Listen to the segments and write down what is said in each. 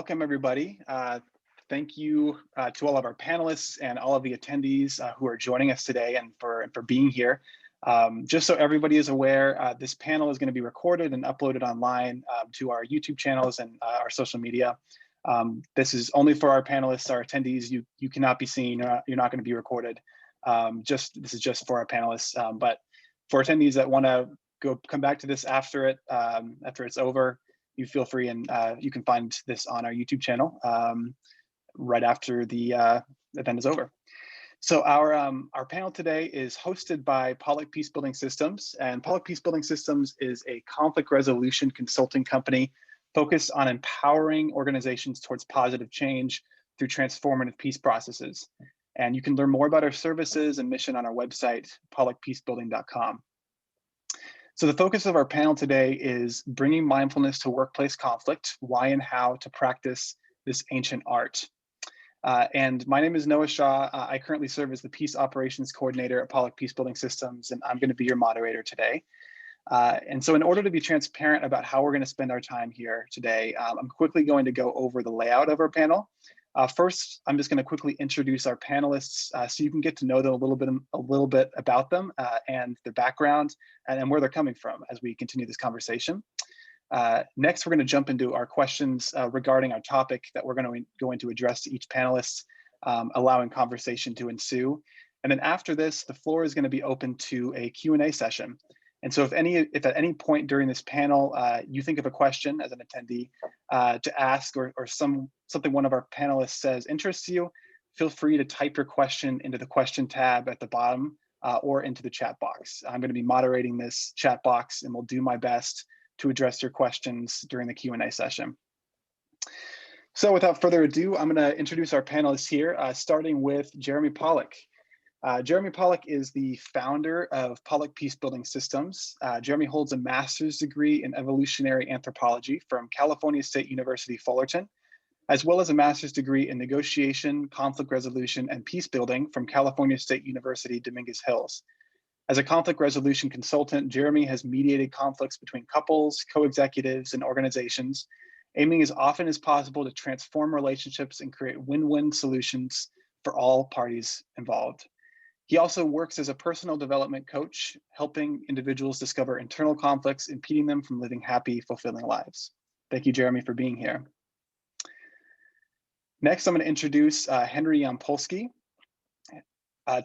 Welcome, everybody. Thank you to all of our panelists and all of the attendees who are joining us today and for being here. Just so everybody is aware, this panel is going to be recorded and uploaded online to our YouTube channels and our social media. This is only for our panelists, our attendees. You cannot be seen. You're not going to be recorded. This is just for our panelists. But for attendees that want to come back to this after it's over, you feel free, and you can find this on our YouTube channel right after the event is over. So our panel today is hosted by Pollack Peacebuilding Systems, and Pollack Peacebuilding Systems is a conflict resolution consulting company focused on empowering organizations towards positive change through transformative peace processes. And you can learn more about our services and mission on our website, pollackpeacebuilding.com. So the focus of our panel today is bringing mindfulness to workplace conflict, why and how to practice this ancient art. And my name is Noah Shaw. I currently serve as the Peace Operations Coordinator at Pollack Peacebuilding Systems, and I'm going to be your moderator today. And so in order to be transparent about how we're going to spend our time here today, I'm quickly going to go over the layout of our panel. First, I'm just going to quickly introduce our panelists so you can get to know them a little bit about them and their background and where they're coming from as we continue this conversation. Next, we're going to jump into our questions regarding our topic that we're going to address to each panelist, allowing conversation to ensue. And then after this, the floor is going to be open to a Q&A session. And so if at any point during this panel, you think of a question as an attendee to ask or something one of our panelists says interests you, feel free to type your question into the question tab at the bottom or into the chat box. I'm going to be moderating this chat box and will do my best to address your questions during the Q&A session. So without further ado, I'm going to introduce our panelists here, starting with Jeremy Pollack. Jeremy Pollack is the founder of Pollack Peacebuilding Systems. Jeremy holds a master's degree in evolutionary anthropology from California State University, Fullerton, as well as a master's degree in negotiation, conflict resolution, and peace building from California State University, Dominguez Hills. As a conflict resolution consultant, Jeremy has mediated conflicts between couples, co-executives, and organizations, aiming as often as possible to transform relationships and create win-win solutions for all parties involved. He also works as a personal development coach, helping individuals discover internal conflicts, impeding them from living happy, fulfilling lives. Thank you, Jeremy, for being here. Next, I'm going to introduce Henry Yampolsky.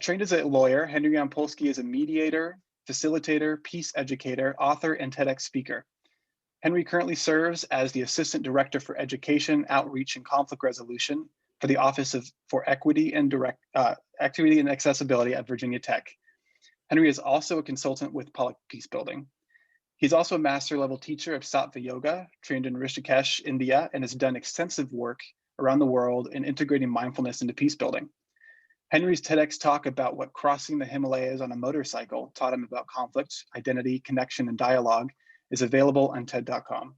Trained as a lawyer, Henry Yampolsky is a mediator, facilitator, peace educator, author, and TEDx speaker. Henry currently serves as the Assistant Director for Education, Outreach, and Conflict Resolution for the Office for Equity and Accessibility at Virginia Tech. Henry is also a consultant with Pollack Peacebuilding. He's also a master-level teacher of Sattva Yoga, trained in Rishikesh, India, and has done extensive work around the world in integrating mindfulness into peacebuilding. Henry's TEDx talk about what crossing the Himalayas on a motorcycle taught him about conflict, identity, connection, and dialogue is available on TED.com.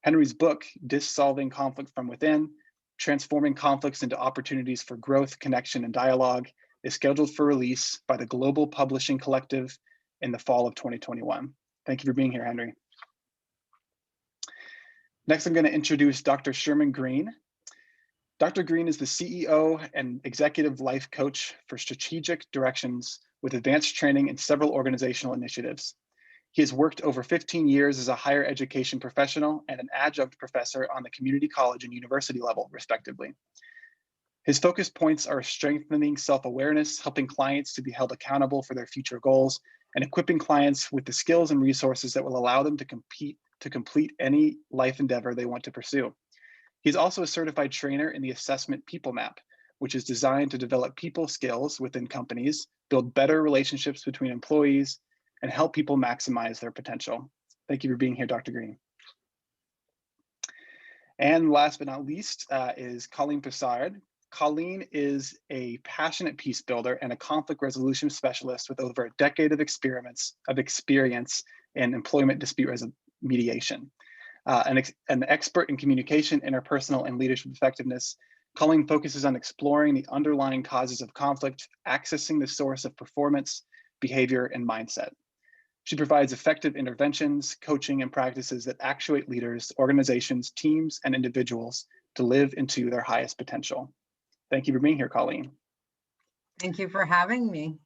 Henry's book, Dissolving Conflict from Within, Transforming Conflicts into Opportunities for Growth, Connection, and Dialogue, is scheduled for release by the Global Publishing Collective in the fall of 2021. Thank you for being here, Henry. Next, I'm going to introduce Dr. Sherman Green. Dr. Green is the CEO and executive life coach for strategic directions with advanced training in several organizational initiatives. He has worked over 15 years as a higher education professional and an adjunct professor on the community college and university level, respectively. His focus points are strengthening self-awareness, helping clients to be held accountable for their future goals, and equipping clients with the skills and resources that will allow them to complete any life endeavor they want to pursue. He's also a certified trainer in the assessment People Map, which is designed to develop people skills within companies, build better relationships between employees, and help people maximize their potential. Thank you for being here, Dr. Green. And last but not least is Colleen Passard. Colleen is a passionate peace builder and a conflict resolution specialist with over a decade of experience in employment dispute mediation. An expert in communication, interpersonal, and leadership effectiveness, Colleen focuses on exploring the underlying causes of conflict, accessing the source of performance, behavior, and mindset. She provides effective interventions, coaching, and practices that actuate leaders, organizations, teams, and individuals to live into their highest potential. Thank you for being here, Colleen. Thank you for having me.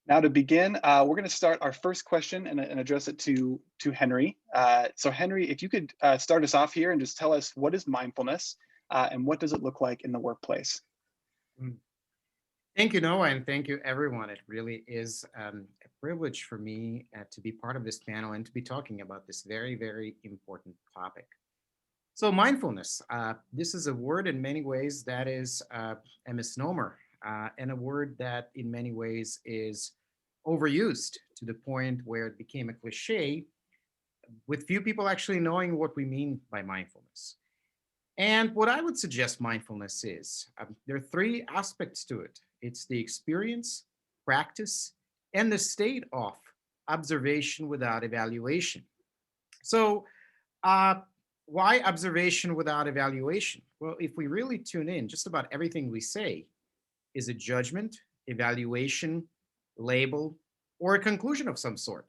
Now to begin, we're going to start our first question and address it to Henry. So Henry, if you could start us off here and just tell us, what is mindfulness and what does it look like in the workplace? Thank you, Noah, and thank you, everyone. It really is a privilege for me to be part of this panel and to be talking about this very, very important topic. So mindfulness, this is a word in many ways that is a misnomer and a word that in many ways is overused to the point where it became a cliche, with few people actually knowing what we mean by mindfulness. And what I would suggest mindfulness is, there are three aspects to it. It's the experience, practice, and the state of observation without evaluation. So why observation without evaluation? Well, if we really tune in, just about everything we say is a judgment, evaluation, label, or a conclusion of some sort.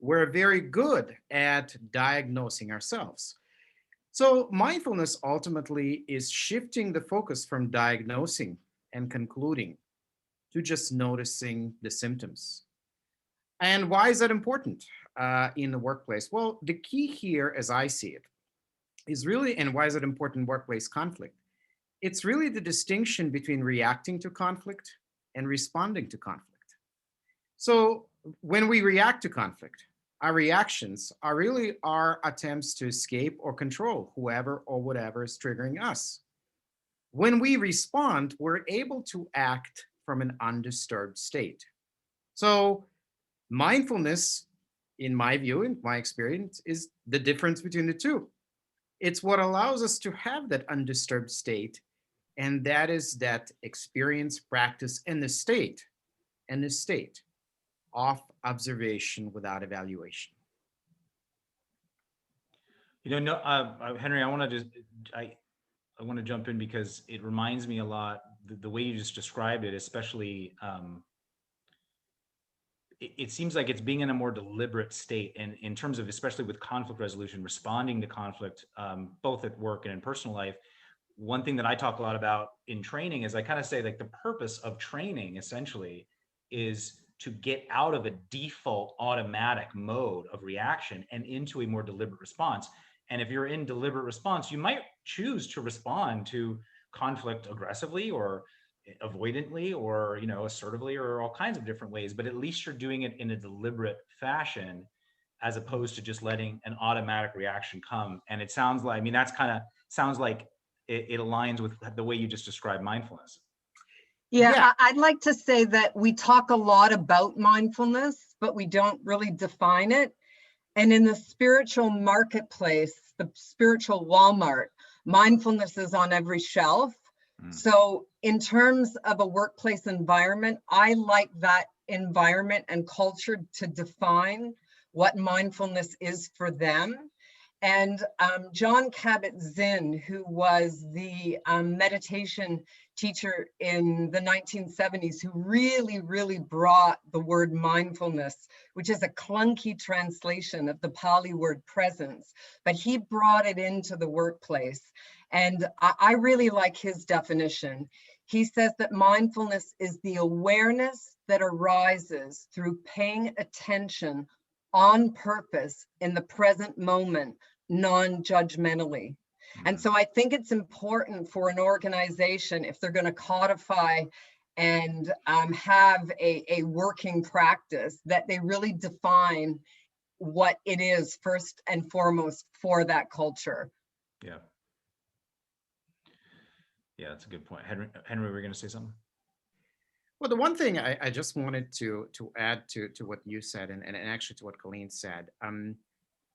We're very good at diagnosing ourselves. So mindfulness ultimately is shifting the focus from diagnosing and concluding to just noticing the symptoms. And why is that important in the workplace? Well, the key here, as I see it, is really, and why is it important in workplace conflict? It's really the distinction between reacting to conflict and responding to conflict. So when we react to conflict, our reactions are really our attempts to escape or control whoever or whatever is triggering us. When we respond, we're able to act from an undisturbed state. So mindfulness, in my view, in my experience, is the difference between the two. It's what allows us to have that undisturbed state, and that is that experience, practice, and the state of observation without evaluation. No, Henry, I want to jump in because it reminds me a lot, the way you just described it, especially, it seems like it's being in a more deliberate state, and in terms of, especially with conflict resolution, responding to conflict, both at work and in personal life. One thing that I talk a lot about in training is I kind of say, like, the purpose of training essentially is to get out of a default automatic mode of reaction and into a more deliberate response. And if you're in deliberate response, you might choose to respond to conflict aggressively or avoidantly or, assertively, or all kinds of different ways, but at least you're doing it in a deliberate fashion, as opposed to just letting an automatic reaction come. And it sounds like, that's kind of sounds like it aligns with the way you just described mindfulness. Yeah, I'd like to say that we talk a lot about mindfulness, but we don't really define it. And in the spiritual marketplace, the spiritual Walmart, mindfulness is on every shelf. So in terms of a workplace environment, I like that environment and culture to define what mindfulness is for them. And John Kabat-Zinn, who was the meditation teacher in the 1970s, who really, really brought the word mindfulness, which is a clunky translation of the Pali word presence, but he brought it into the workplace. And I really like his definition. He says that mindfulness is the awareness that arises through paying attention on purpose in the present moment, non-judgmentally. And so I think it's important for an organization, if they're going to codify and have a working practice, that they really define what it is first and foremost for that culture. Yeah. Yeah, that's a good point. Henry, were you going to say something? Well, the one thing I just wanted to add to what you said, and actually to what Colleen said,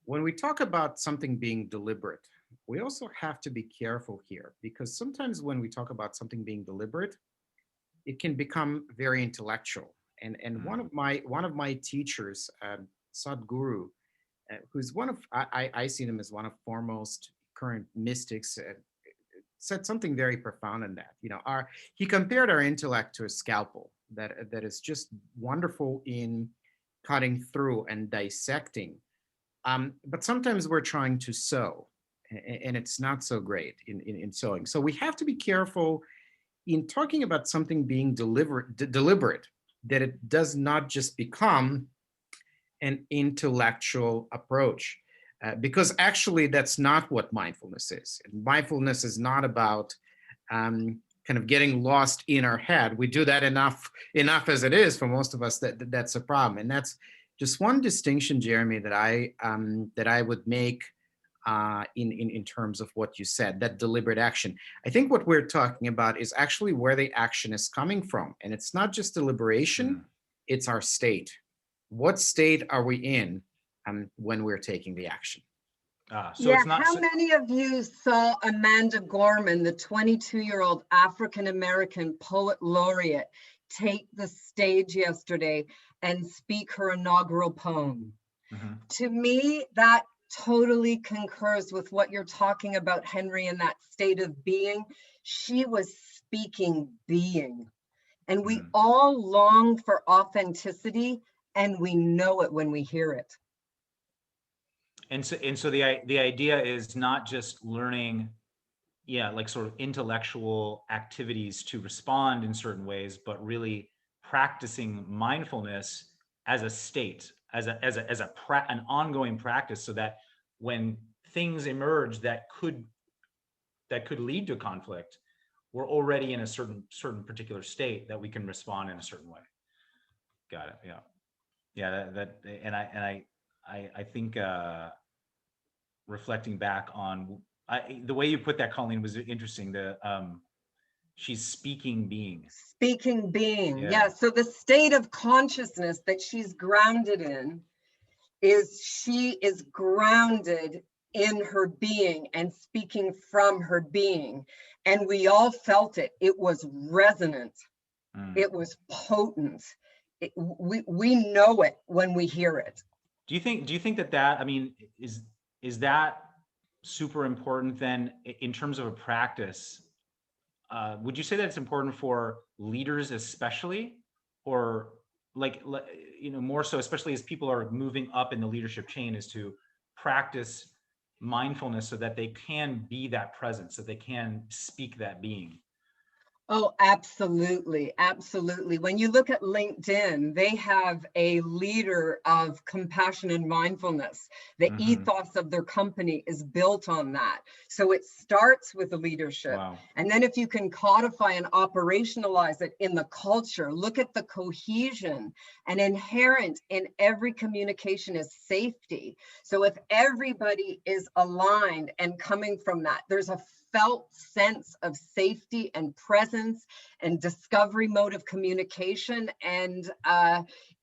when we talk about something being deliberate, we also have to be careful here, because sometimes when we talk about something being deliberate, it can become very intellectual. And one of my teachers, Sadhguru, who's I see him as one of foremost current mystics, said something very profound in that. He compared our intellect to a scalpel that is just wonderful in cutting through and dissecting. But sometimes we're trying to sew, and it's not so great in sewing. So we have to be careful in talking about something being deliberate, that it does not just become an intellectual approach, because actually that's not what mindfulness is. Mindfulness is not about kind of getting lost in our head. We do that enough as it is for most of us. That's a problem, and that's just one distinction, Jeremy, that I would make in terms of what you said, that deliberate action. I think what we're talking about is actually where the action is coming from, and it's not just deliberation; it's our state. What state are we in when we're taking the action? So yeah, it's not. How many of you saw Amanda Gorman, the 22-year-old African-American poet laureate, take the stage yesterday and speak her inaugural poem? To me, that totally concurs with what you're talking about, Henry, in that state of being. She was speaking being. And we all long for authenticity, and we know it when we hear it. And so the idea is not just learning, like sort of intellectual activities to respond in certain ways, but really practicing mindfulness as a state, as an ongoing practice, so that when things emerge that could lead to conflict, we're already in a certain particular state that we can respond in a certain way. Got it. Yeah. I think reflecting back on the way you put that, Colleen, was interesting. She's speaking being. Speaking being, yeah. So the state of consciousness that she's grounded in is she is grounded in her being and speaking from her being. And we all felt it. It was resonant. It was potent. We know it when we hear it. Do you think that I mean, is that super important then in terms of a practice? Would you say that it's important for leaders especially, or like more so, especially as people are moving up in the leadership chain, is to practice mindfulness so that they can be that presence, so they can speak that being? Oh, absolutely. Absolutely. When you look at LinkedIn, they have a leader of compassion and mindfulness. The ethos of their company is built on that. So it starts with the leadership. Wow. And then if you can codify and operationalize it in the culture, look at the cohesion, and inherent in every communication is safety. So if everybody is aligned and coming from that, there's a felt sense of safety and presence and discovery mode of communication, and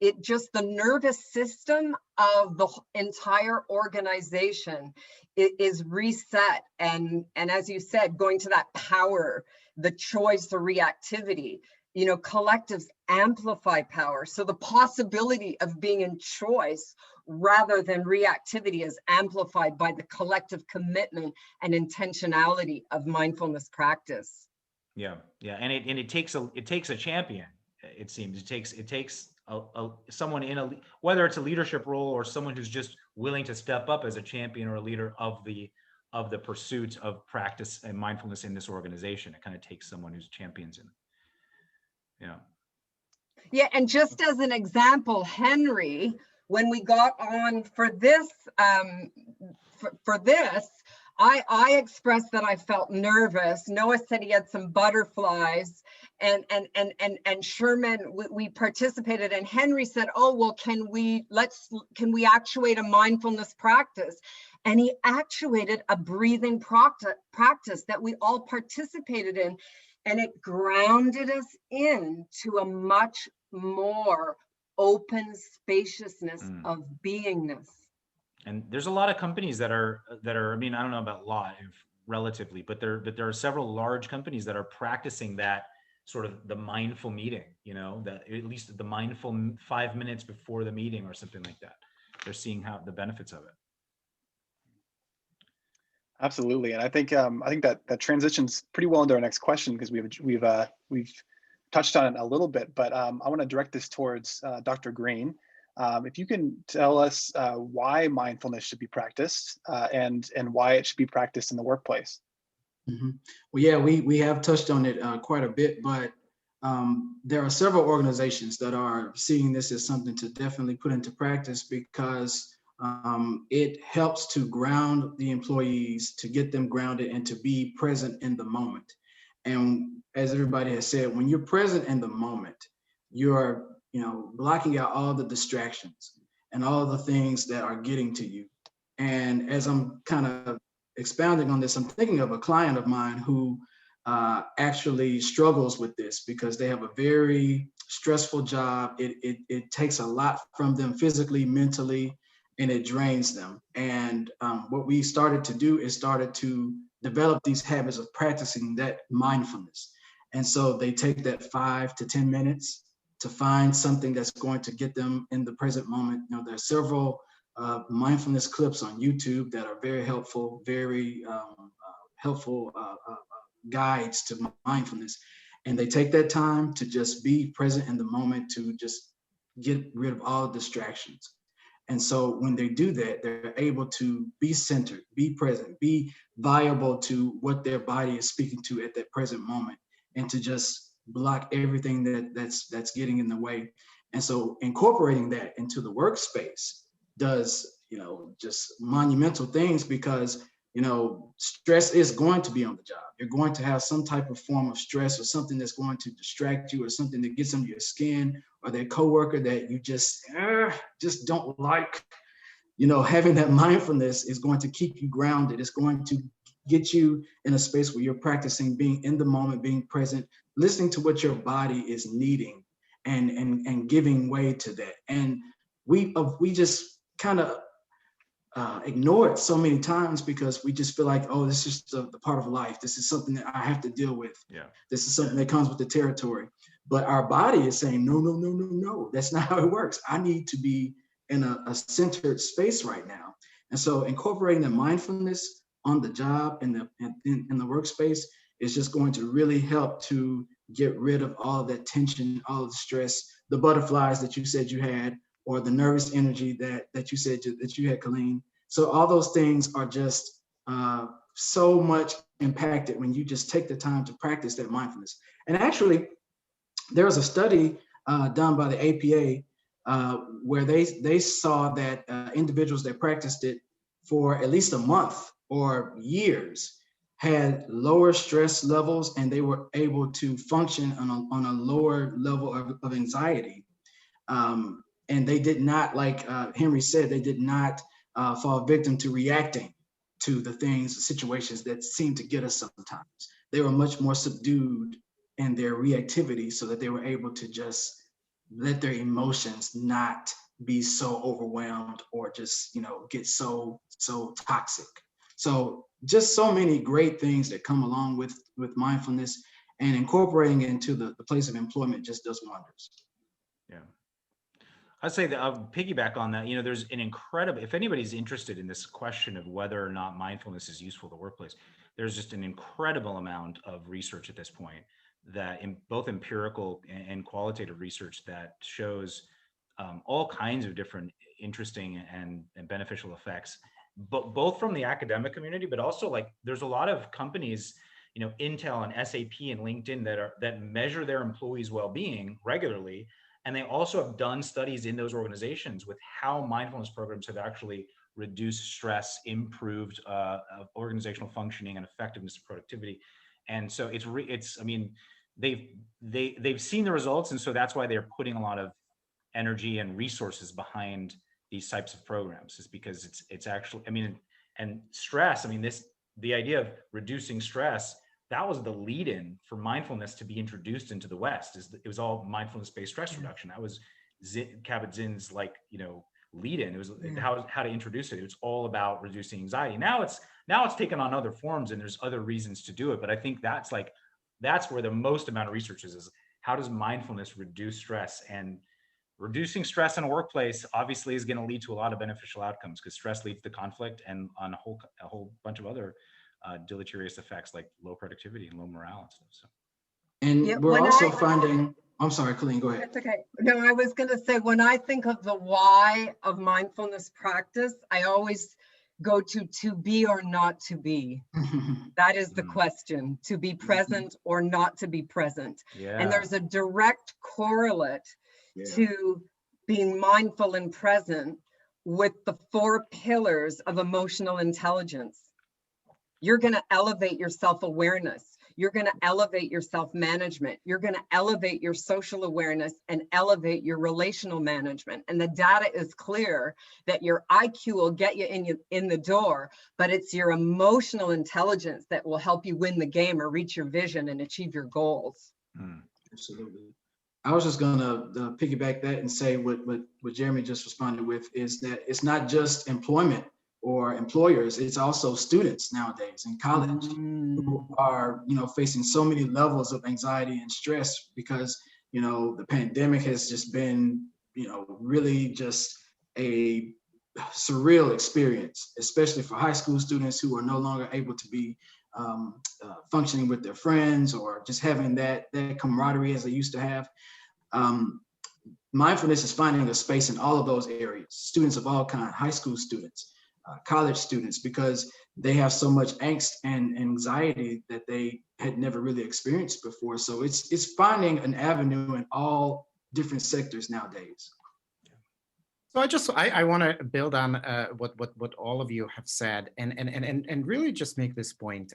it just, the nervous system of the entire organization is reset, and as you said, going to that power, the choice, the reactivity. Collectives amplify power, so the possibility of being in choice rather than reactivity is amplified by the collective commitment and intentionality of mindfulness practice. Yeah, and it takes a champion. It seems it takes someone in whether it's a leadership role or someone who's just willing to step up as a champion or a leader of the pursuit of practice and mindfulness in this organization. It kind of takes someone who's champions in. Yeah, and just as an example, Henry, when we got on for this, I expressed that I felt nervous. Noah said he had some butterflies, and Sherman, we participated, and Henry said, "Oh, well, can we actuate a mindfulness practice?" And he actuated a breathing practice that we all participated in, and it grounded us into a much more open spaciousness of beingness. And there's a lot of companies that are, I mean, I don't know about lot relatively, but there are several large companies that are practicing that sort of the mindful meeting, that at least the mindful 5 minutes before the meeting or something like that. They're seeing how the benefits of it. Absolutely, and I think that transitions pretty well into our next question, because we've touched on it a little bit, but I want to direct this towards Dr. Green. If you can tell us why mindfulness should be practiced and why it should be practiced in the workplace. Well, yeah, we have touched on it quite a bit, but there are several organizations that are seeing this as something to definitely put into practice, because it helps to ground the employees, to get them grounded and to be present in the moment. And as everybody has said, when you're present in the moment, you're blocking out all the distractions and all the things that are getting to you. And as I'm kind of expounding on this, I'm thinking of a client of mine who actually struggles with this because they have a very stressful job. It takes a lot from them physically, mentally, and it drains them. And what we started to do is started to develop these habits of practicing that mindfulness. And so they take that 5 to 10 minutes to find something that's going to get them in the present moment. There are several mindfulness clips on YouTube that are very helpful, very helpful guides to mindfulness. And they take that time to just be present in the moment, to just get rid of all distractions. And so when they do that, they're able to be centered, be present, be viable to what their body is speaking to at that present moment, and to just block everything that's getting in the way. And so incorporating that into the workspace does, just monumental things, because, stress is going to be on the job. You're going to have some type of form of stress, or something that's going to distract you, or something that gets under your skin, or that coworker that you just don't like. Having that mindfulness is going to keep you grounded. It's going to get you in a space where you're practicing being in the moment, being present, listening to what your body is needing, and giving way to that. And we just kind of ignore it so many times, because we just feel like, oh, this is the part of life. This is something that I have to deal with. Yeah. This is something that comes with the territory. But our body is saying, no, no, no, no, no. That's not how it works. I need to be in a centered space right now. And so incorporating the mindfulness on the job and in the workspace is just going to really help to get rid of all of that tension, all of the stress, the butterflies that you said you had, or the nervous energy that you said that you had, Colleen. So all those things are just so much impacted when you just take the time to practice that mindfulness. And actually, there was a study done by the APA where they saw that individuals that practiced it for at least a month or years had lower stress levels, and they were able to function on a lower level of anxiety. And they did not, like Henry said, they did not fall victim to reacting to the things, situations that seem to get us sometimes. They were much more subdued in their reactivity, so that they were able to just let their emotions not be so overwhelmed, or just, get so toxic. So just so many great things that come along with mindfulness, and incorporating it into the place of employment just does wonders. Yeah. I'd say that I'll piggyback on that. There's an incredible, if anybody's interested in this question of whether or not mindfulness is useful to the workplace, there's just an incredible amount of research at this point, that in both empirical and qualitative research, that shows all kinds of different interesting and beneficial effects, but both from the academic community, but also, like, there's a lot of companies, Intel and SAP and LinkedIn that measure their employees' well-being regularly. And they also have done studies in those organizations with how mindfulness programs have actually reduced stress, improved organizational functioning and effectiveness and productivity. And so they've seen the results. And so that's why they're putting a lot of energy and resources behind these types of programs, is because it's actually, and stress, the idea of reducing stress, that was the lead-in for mindfulness to be introduced into the West. It was all mindfulness-based stress reduction. That was Kabat-Zinn's lead-in. It was how to introduce it. It was all about reducing anxiety. Now it's taken on other forms, and there's other reasons to do it. But I think that's where the most amount of research is how does mindfulness reduce stress? And reducing stress in a workplace obviously is going to lead to a lot of beneficial outcomes, because stress leads to conflict and on a whole bunch of other deleterious effects, like low productivity and low morale and stuff. So, and we're also finding, I'm sorry, Colleen, go ahead. That's okay. No, I was going to say, when I think of the why of mindfulness practice, I always go to be or not to be. That is the question, to be present or not to be present. Yeah. And there's a direct correlate to being mindful and present with the 4 pillars of emotional intelligence. You're going to elevate your self-awareness. You're going to elevate your self-management. You're going to elevate your social awareness and elevate your relational management. And the data is clear that your IQ will get you in the door, but it's your emotional intelligence that will help you win the game or reach your vision and achieve your goals. Absolutely. I was just going to piggyback that and say what Jeremy just responded with is that it's not just employment or employers, it's also students nowadays in college who are, facing so many levels of anxiety and stress because, the pandemic has just been, really just a surreal experience, especially for high school students who are no longer able to be functioning with their friends or just having that camaraderie as they used to have. Mindfulness is finding a space in all of those areas, students of all kinds, high school students, college students, because they have so much angst and anxiety that they had never really experienced before. So it's finding an avenue in all different sectors nowadays. So I want to build on what all of you have said and really just make this point.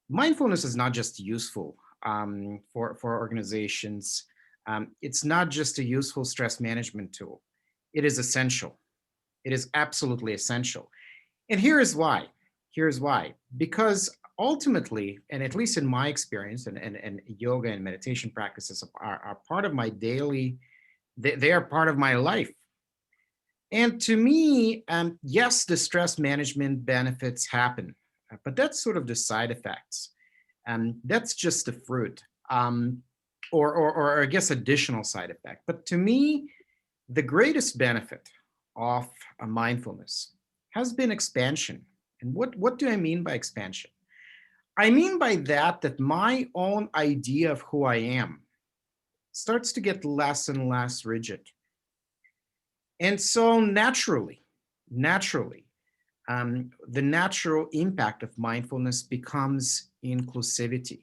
Mindfulness is not just useful for organizations. It's not just a useful stress management tool. It is essential. It is absolutely essential. And here is why. Here's why. Because ultimately, and at least in my experience, and yoga and meditation practices are part of my daily, they are part of my life. And to me, yes, the stress management benefits happen, but that's sort of the side effects. That's just the fruit, or I guess additional side effect. But to me, the greatest benefit of mindfulness has been expansion. And what do I mean by expansion? I mean by that my own idea of who I am starts to get less and less rigid. And so naturally, the natural impact of mindfulness becomes inclusivity.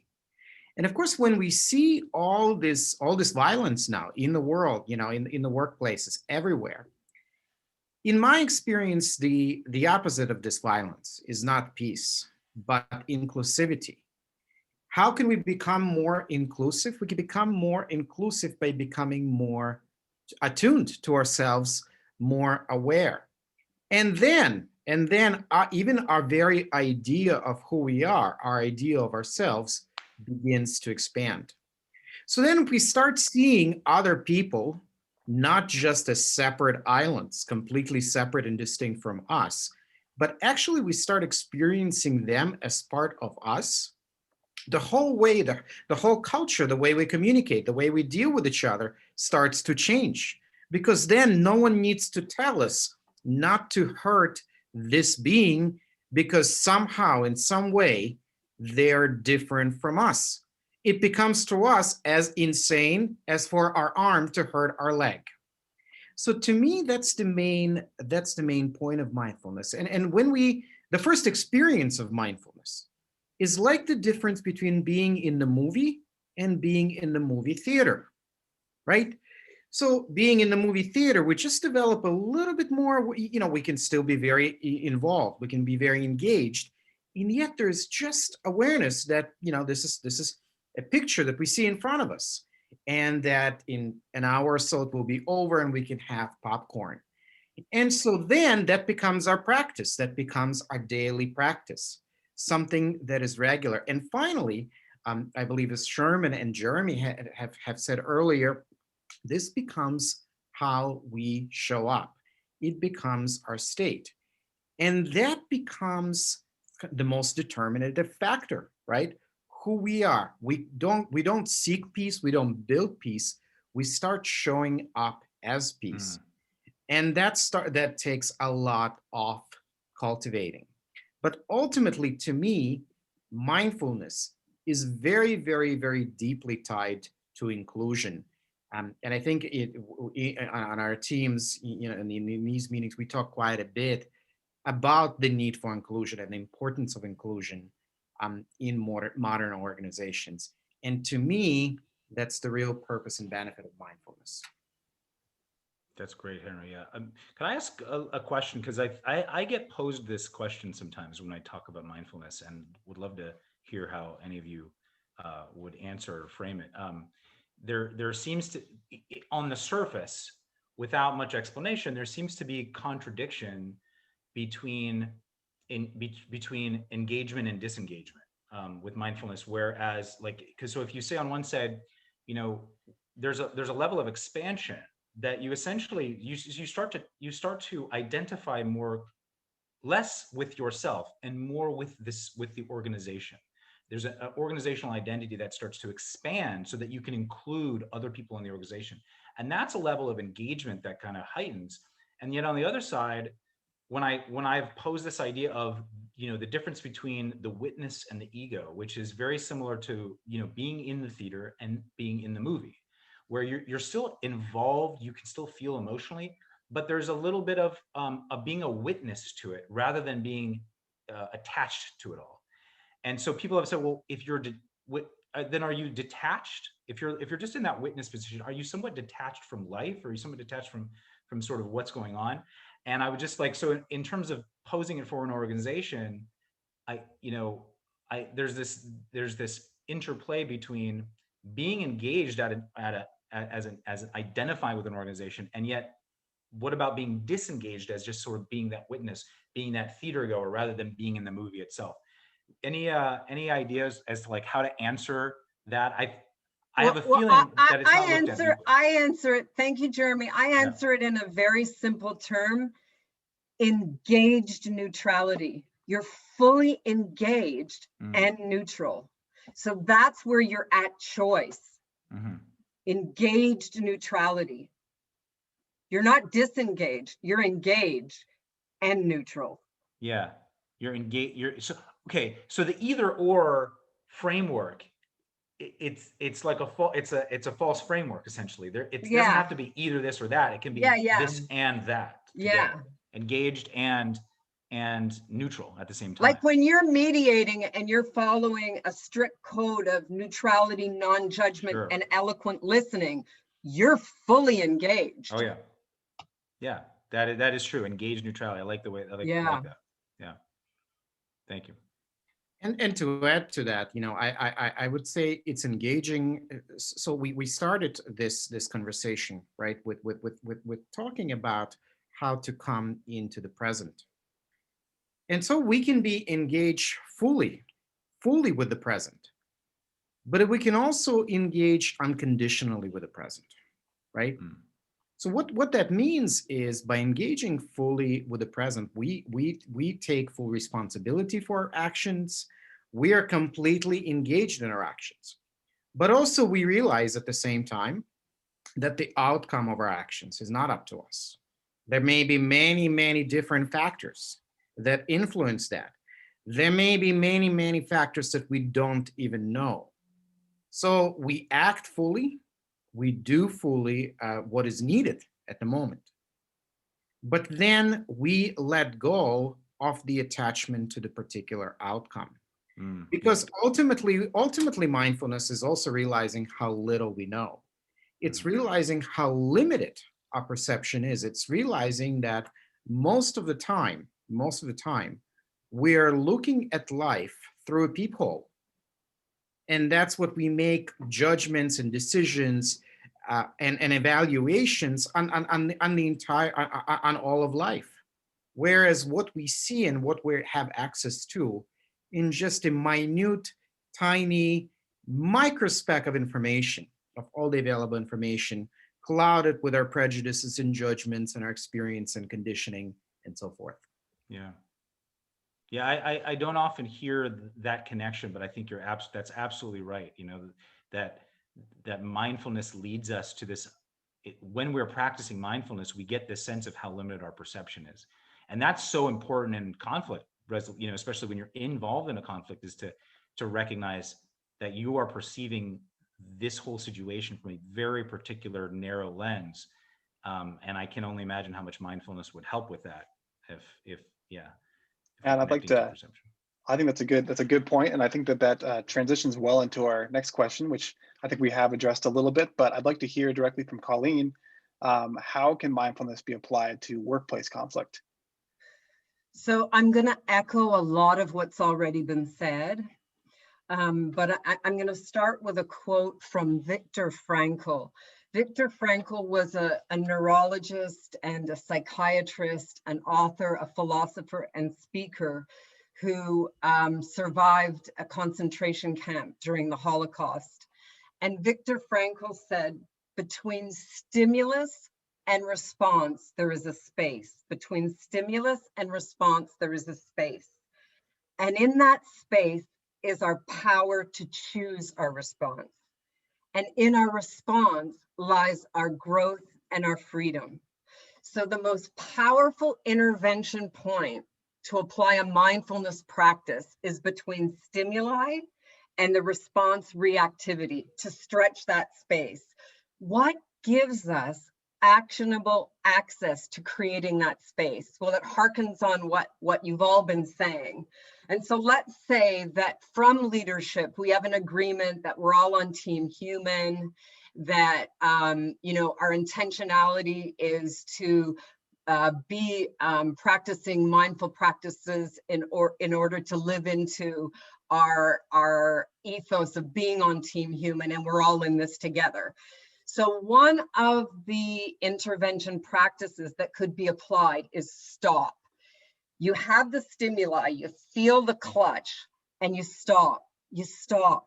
And of course, when we see all this violence now in the world, in the workplaces, everywhere, in my experience, the opposite of this violence is not peace, but inclusivity. How can we become more inclusive? We can become more inclusive by becoming more attuned to ourselves, more aware. And then even our very idea of who we are, our idea of ourselves, begins to expand. So then we start seeing other people not just as separate islands, completely separate and distinct from us, but actually we start experiencing them as part of us. The whole way, the whole culture, the way we communicate, the way we deal with each other starts to change, because then no one needs to tell us not to hurt this being because somehow, in some way, they're different from us. It becomes to us as insane as for our arm to hurt our leg. So to me, that's the main point of mindfulness. And when the first experience of mindfulness is like the difference between being in the movie and being in the movie theater, right? So being in the movie theater, we just develop a little bit more, we can still be very involved, we can be very engaged, and yet there's just awareness that, this is a picture that we see in front of us, and that in an hour or so it will be over and we can have popcorn. And so then that becomes our practice, that becomes our daily practice, something that is regular. And finally, I believe as Sherman and Jeremy have said earlier, this becomes how we show up. It becomes our state. And that becomes the most determinative factor, right? Who we are. We don't seek peace, we don't build peace, we start showing up as peace. And that takes a lot of cultivating. But ultimately, to me, mindfulness is very, very, very deeply tied to inclusion. And I think on our teams, in these meetings, we talk quite a bit about the need for inclusion and the importance of inclusion in modern organizations. And to me, that's the real purpose and benefit of mindfulness. That's great, Henry. Yeah. Can I ask a question? Because I get posed this question sometimes when I talk about mindfulness, and would love to hear how any of you would answer or frame it. There seems to, on the surface, without much explanation, there seems to be contradiction between between engagement and disengagement with mindfulness. Whereas, so if you say on one side, there's a level of expansion that you essentially you start to identify less with yourself and more with the organization. There's an organizational identity that starts to expand so that you can include other people in the organization, and that's a level of engagement that kind of heightens. And yet on the other side, when I've posed this idea of the difference between the witness and the ego, which is very similar to being in the theater and being in the movie, where you're still involved, you can still feel emotionally, but there's a little bit of being a witness to it rather than being attached to it all. And so people have said, well, if you're then are you detached? If you're just in that witness position, are you somewhat detached from life? Or are you somewhat detached from sort of what's going on? And I would just so in terms of posing it for an organization, there's this interplay between being engaged as an identifying with an organization, and yet what about being disengaged as just sort of being that witness, being that theater goer rather than being in the movie itself? Any ideas as to how to answer that? I have a feeling that it's not looked at. I answer it. Thank you, Jeremy. I answer it in a very simple term: engaged neutrality. You're fully engaged and neutral. So that's where you're at choice. Engaged neutrality. You're not disengaged. You're engaged and neutral. Yeah, you're engaged. So the either or framework, it's like it's a false framework essentially. It doesn't have to be either this or that. It can be this and that. Together. Engaged and neutral at the same time. Like when you're mediating and you're following a strict code of neutrality, non-judgment, and eloquent listening, you're fully engaged. Oh yeah. Yeah, that is true. Engaged neutrality. I like the way I like that. Yeah. Thank you. And to add to that, I would say it's engaging. So we started this conversation, right, with talking about how to come into the present. And so we can be engaged fully with the present, but we can also engage unconditionally with the present, right? So what that means is, by engaging fully with the present, we take full responsibility for our actions. We are completely engaged in our actions, but also we realize at the same time that the outcome of our actions is not up to us. There may be many, many different factors that influence that. There may be many, many factors that we don't even know. So we act fully, we do fully what is needed at the moment. But then we let go of the attachment to the particular outcome. Because ultimately, mindfulness is also realizing how little we know. It's realizing how limited our perception is. It's realizing that most of the time, we're looking at life through a peephole. And that's what we make judgments and decisions and evaluations on the entire, on all of life. Whereas what we see and what we have access to in just a minute, tiny microspeck of information, of all the available information, clouded with our prejudices and judgments and our experience and conditioning and so forth. Yeah. I don't often hear that connection, but I think that's absolutely right. That mindfulness leads us to this. When we're practicing mindfulness, we get this sense of how limited our perception is. And that's so important in conflict, especially when you're involved in a conflict, is to recognize that you are perceiving this whole situation from a very particular narrow lens. And I can only imagine how much mindfulness would help with that if And I'd like connecting to, perception. I think that's a good point. And I think that transitions well into our next question, which I think we have addressed a little bit, but I'd like to hear directly from Colleen. How can mindfulness be applied to workplace conflict? So I'm going to echo a lot of what's already been said, but I'm going to start with a quote from Viktor Frankl. Viktor Frankl was a neurologist and a psychiatrist, an author, a philosopher, and speaker who survived a concentration camp during the Holocaust. And Viktor Frankl said, between stimulus and response, there is a space. Between stimulus and response, there is a space. And in that space is our power to choose our response. And in our response lies our growth and our freedom. So the most powerful intervention point to apply a mindfulness practice is between stimuli and the response reactivity, to stretch that space. What gives us actionable access to creating that space? Well, it harkens on what you've all been saying. And so let's say that from leadership, we have an agreement that we're all on Team Human, that our intentionality is to be practicing mindful practices in order to live into our ethos of being on Team Human, and we're all in this together. So one of the intervention practices that could be applied is stop. You have the stimuli, you feel the clutch, and you stop. You stop.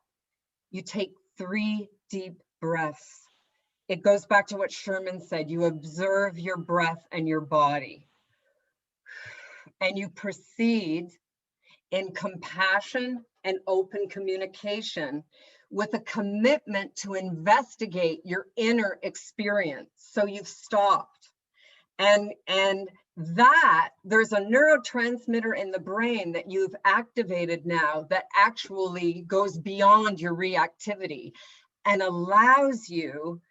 You take 3 deep breaths. It goes back to what Sherman said. You observe your breath and your body. And you proceed in compassion and open communication with a commitment to investigate your inner experience. So you've stopped. And that there's a neurotransmitter in the brain that you've activated now that actually goes beyond your reactivity and allows you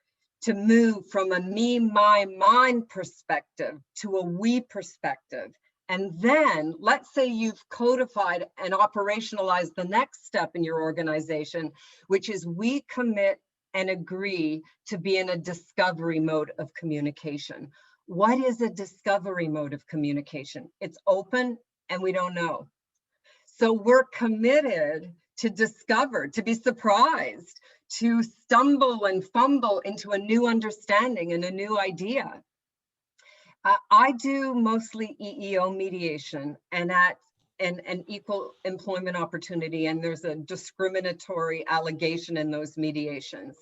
to move from a me, my, mine perspective to a we perspective. And then let's say you've codified and operationalized the next step in your organization, which is we commit and agree to be in a discovery mode of communication. What is a discovery mode of communication? It's open and we don't know. So we're committed to discover, to be surprised, to stumble and fumble into a new understanding and a new idea. I do mostly EEO mediation and at an equal employment opportunity, and there's a discriminatory allegation in those mediations.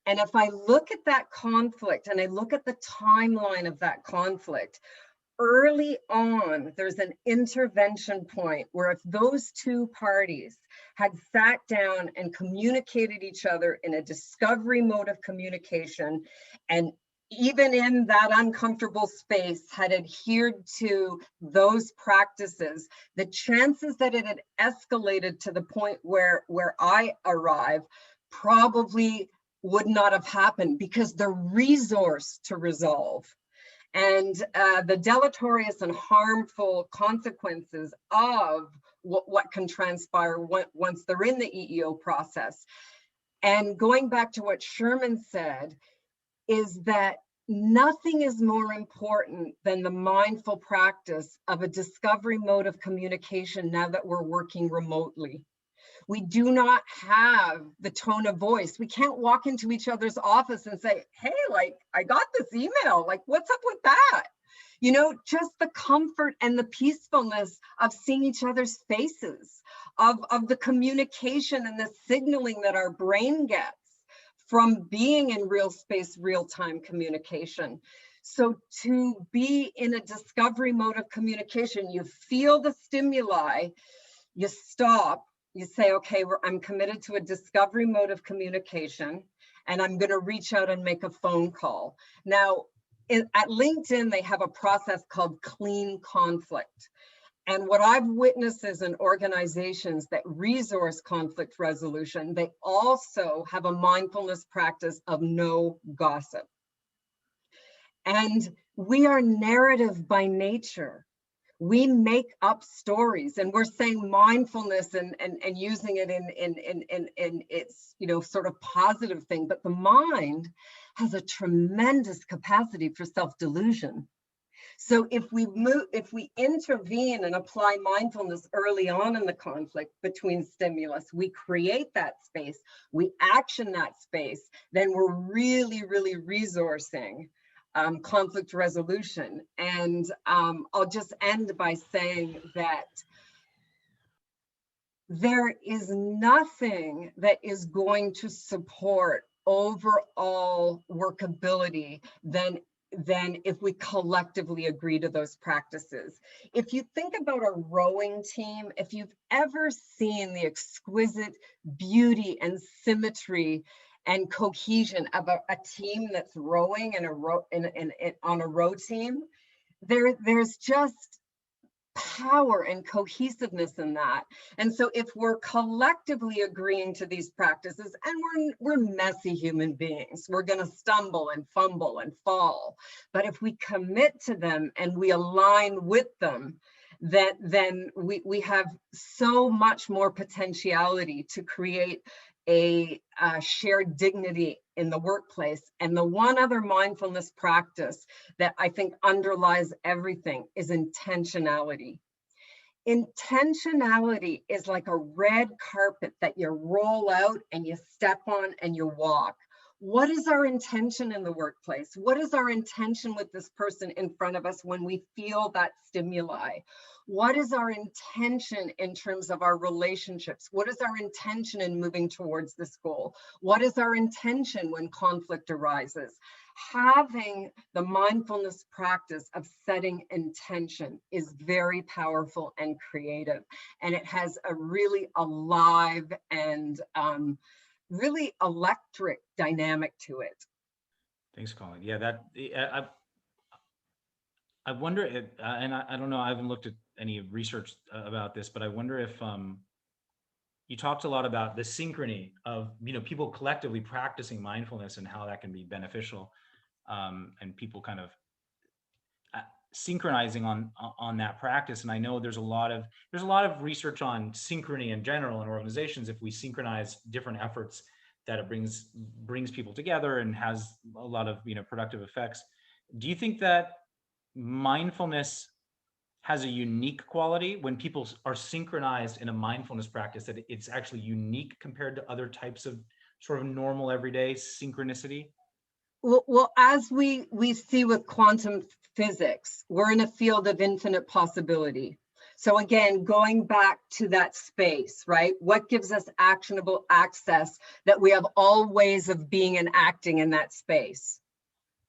And if I look at that conflict and I look at the timeline of that conflict, early on, there's an intervention point where if those two parties had sat down and communicated each other in a discovery mode of communication, and even in that uncomfortable space had adhered to those practices, the chances that it had escalated to the point where I arrive probably would not have happened, because the resource to resolve and the deleterious and harmful consequences of what can transpire once they're in the EEO process. And going back to what Sherman said, is that nothing is more important than the mindful practice of a discovery mode of communication now that we're working remotely. We do not have the tone of voice. We can't walk into each other's office and say, hey, like, I got this email, like, what's up with that? You know, just the comfort and the peacefulness of seeing each other's faces, of the communication and the signaling that our brain gets from being in real space, real-time communication. So to be in a discovery mode of communication, you feel the stimuli, you stop, you say, okay, I'm committed to a discovery mode of communication, and I'm going to reach out and make a phone call. Now, at LinkedIn, they have a process called clean conflict. And what I've witnessed is in organizations that resource conflict resolution, they also have a mindfulness practice of no gossip. And we are narrative by nature. We make up stories, and we're saying mindfulness and using it in its, you know, sort of positive thing, but the mind has a tremendous capacity for self-delusion. So if we intervene and apply mindfulness early on in the conflict between stimulus, we create that space, we action that space, then we're really, really resourcing conflict resolution. And I'll just end by saying that there is nothing that is going to support overall workability than if we collectively agree to those practices. If you think about a rowing team, if you've ever seen the exquisite beauty and symmetry and cohesion of a team that's rowing on a row team, there's just power and cohesiveness in that. And so if we're collectively agreeing to these practices, and we're messy human beings, we're going to stumble and fumble and fall, but if we commit to them and we align with them, then we have so much more potentiality to create a shared dignity in the workplace. And the one other mindfulness practice that I think underlies everything is intentionality. Intentionality is like a red carpet that you roll out and you step on and you walk. What is our intention in the workplace? What is our intention with this person in front of us when we feel that stimuli? What is our intention in terms of our relationships? What is our intention in moving towards this goal? What is our intention when conflict arises? Having the mindfulness practice of setting intention is very powerful and creative, and it has a really alive and really electric dynamic to it. Thanks, Colin. Yeah, that I wonder if, and I don't know, I haven't looked at any research about this, but I wonder if you talked a lot about the synchrony of, you know, people collectively practicing mindfulness and how that can be beneficial, and people kind of synchronizing on that practice. And I know there's a lot of research on synchrony in general in organizations. If we synchronize different efforts, that it brings people together and has a lot of, you know, productive effects. Do you think that mindfulness has a unique quality when people are synchronized in a mindfulness practice, that it's actually unique compared to other types of sort of normal everyday synchronicity? Well, as we see with quantum physics, we're in a field of infinite possibility. So again, going back to that space, right? What gives us actionable access that we have all ways of being and acting in that space,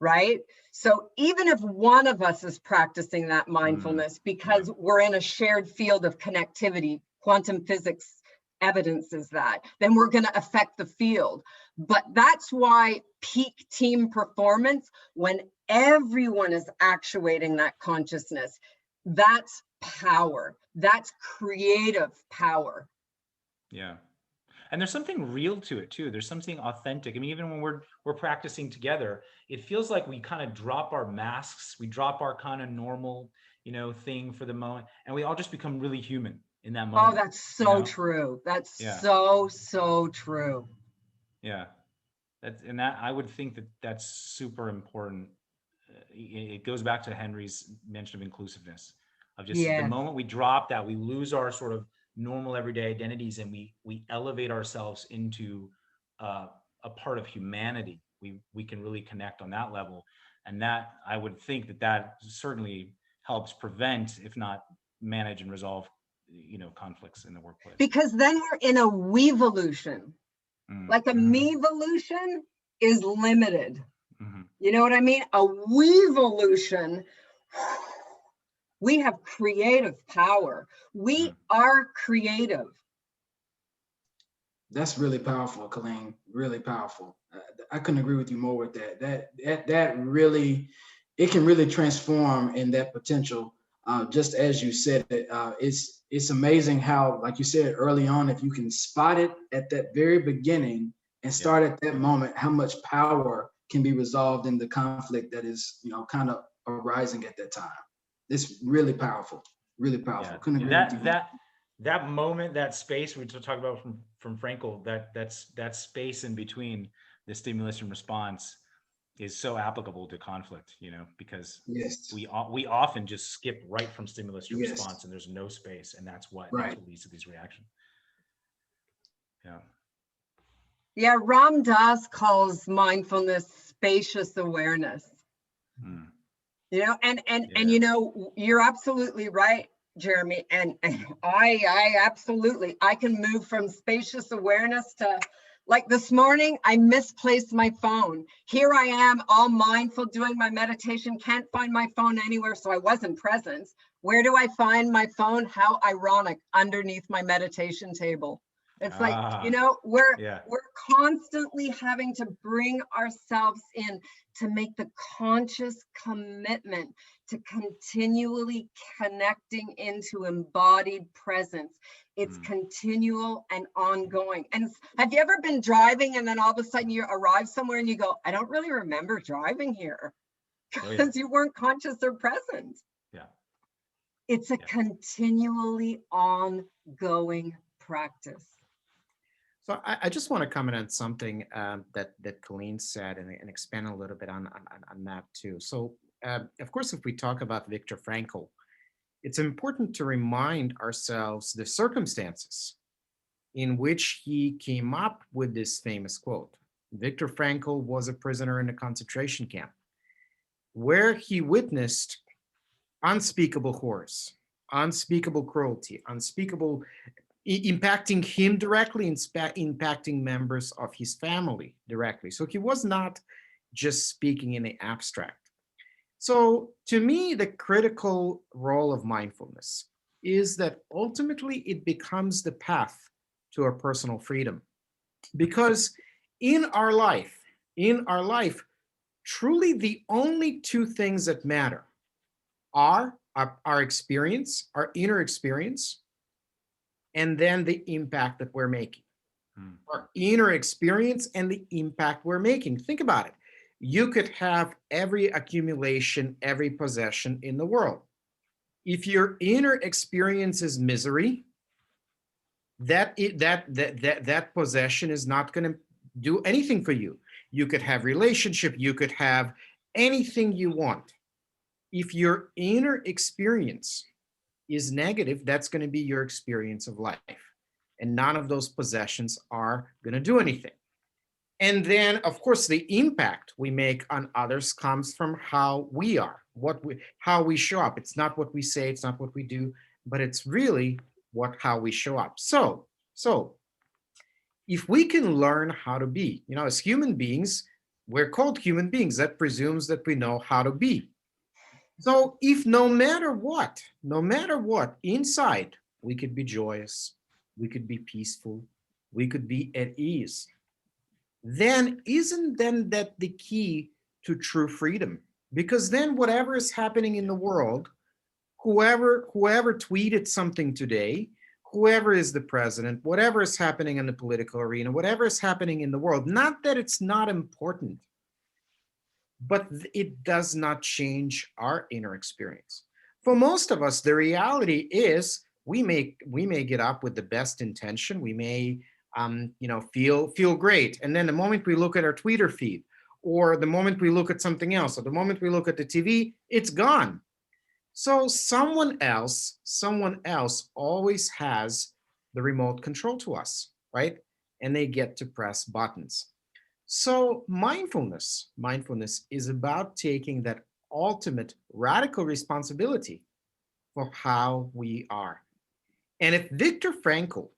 right? So even if one of us is practicing that mindfulness because we're in a shared field of connectivity, quantum physics evidences that, then we're going to affect the field. But that's why peak team performance, when everyone is actuating that consciousness, that's power. That's creative power. Yeah. And there's something real to it too. There's something authentic. I mean, even when we're practicing together, it feels like we kind of drop our masks, we drop our kind of normal, you know, thing for the moment, and we all just become really human in that moment. Oh, that's so true. That's so true. Yeah. That I would think that's super important. It goes back to Henry's mention of inclusiveness, of just the moment we drop that, we lose our sort of normal everyday identities and we elevate ourselves into a part of humanity. We can really connect on that level, and that I would think that certainly helps prevent, if not manage and resolve, you know, conflicts in the workplace. Because then we're in a we-volution. Like a me-volution is limited. You know what I mean? A we-volution, we have creative power. We are creative. That's really powerful, Colleen. Really powerful. I couldn't agree with you more with that. That really, it can really transform in that potential just as you said it, it's amazing how, like you said early on, if you can spot it at that very beginning and start at that moment, how much power can be resolved in the conflict that is, kind of arising at that time. It's really powerful, really powerful. Yeah. Couldn't agree with you more. That moment, that space we talk about from Frankl, that space in between the stimulus and response is so applicable to conflict, because Yes. we often just skip right from stimulus to Yes. response, and there's no space, and that's what leads to these reactions. Yeah. Yeah, Ram Dass calls mindfulness spacious awareness. Mm. And you're absolutely right, Jeremy. And I absolutely, I can move from spacious awareness to, like this morning, I misplaced my phone. Here I am, all mindful, doing my meditation, can't find my phone anywhere, so I wasn't present. Where do I find my phone? How ironic, underneath my meditation table. It's like, we're constantly having to bring ourselves in to make the conscious commitment to continually connecting into embodied presence. It's continual and ongoing. And have you ever been driving and then all of a sudden you arrive somewhere and you go, I don't really remember driving here, because you weren't conscious or present. Yeah. It's a continually ongoing practice. So I just want to comment on something that Colleen said and expand a little bit on that too. So of course, if we talk about Viktor Frankl, it's important to remind ourselves the circumstances in which he came up with this famous quote. Viktor Frankl was a prisoner in a concentration camp where he witnessed unspeakable horrors, unspeakable cruelty, unspeakable impacting him directly, impacting members of his family directly. So he was not just speaking in the abstract. So to me, the critical role of mindfulness is that ultimately it becomes the path to our personal freedom. Because in our life, truly the only two things that matter are our experience, our inner experience, and then the impact that we're making. Our inner experience and the impact we're making. Think about it. You could have every accumulation, every possession in the world. If your inner experience is misery, that possession is not going to do anything for you. You could have relationship, you could have anything you want. If your inner experience is negative, that's going to be your experience of life. And none of those possessions are going to do anything. And then, of course, the impact we make on others comes from how we are, how we show up. It's not what we say, it's not what we do, but it's really how we show up. So if we can learn how to be, as human beings, we're called human beings. That presumes that we know how to be. So if no matter what, inside, we could be joyous, we could be peaceful, we could be at ease, then isn't that the key to true freedom? Because then whatever is happening in the world, whoever tweeted something today, whoever is the president, whatever is happening in the political arena, whatever is happening in the world, not that it's not important, but it does not change our inner experience. For most of us, the reality is we may get up with the best intention. We may feel great. And then the moment we look at our Twitter feed, or the moment we look at something else, or the moment we look at the TV, it's gone. So someone else always has the remote control to us, right? And they get to press buttons. So mindfulness is about taking that ultimate radical responsibility for how we are. And if Viktor Frankl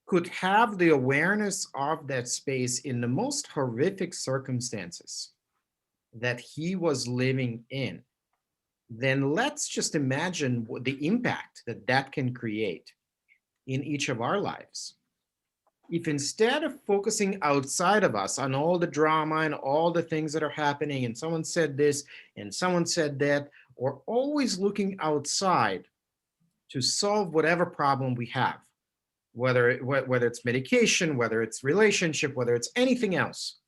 could have the awareness of that space in the most horrific circumstances that he was living in, then let's just imagine the impact that can create in each of our lives. if instead of focusing outside of us on all the drama and all the things that are happening, and someone said this and someone said that, or always looking outside to solve whatever problem we have, whether it's medication, whether it's relationship, whether it's anything else,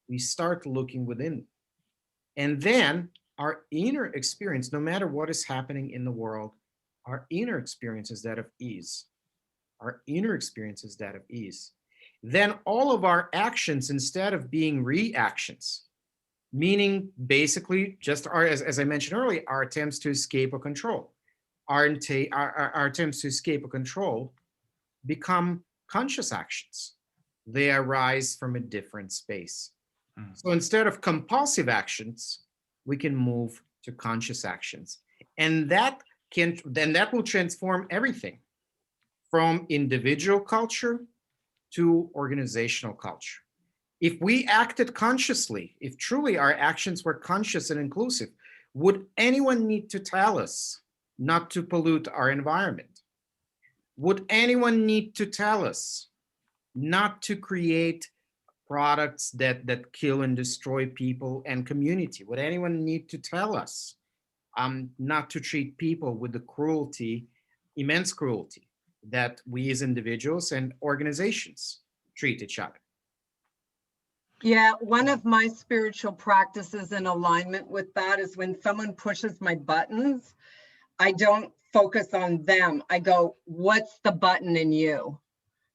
we start looking within. And then our inner experience, no matter what is happening in the world, our inner experience is that of ease. Our inner experience is that of ease. Then all of our actions, instead of being reactions, meaning basically just our, as I mentioned earlier, our attempts to escape or control, our attempts to escape or control become conscious actions. They arise from a different space. So instead of compulsive actions, we can move to conscious actions. And that will transform everything from individual culture to organizational culture. If we acted consciously, if truly our actions were conscious and inclusive, would anyone need to tell us not to pollute our environment? Would anyone need to tell us not to create products that kill and destroy people and community? Would anyone need to tell us not to treat people with the cruelty, immense cruelty, that we as individuals and organizations treat each other? Yeah, one of my spiritual practices in alignment with that is when someone pushes my buttons, I don't focus on them. I go, what's the button in you?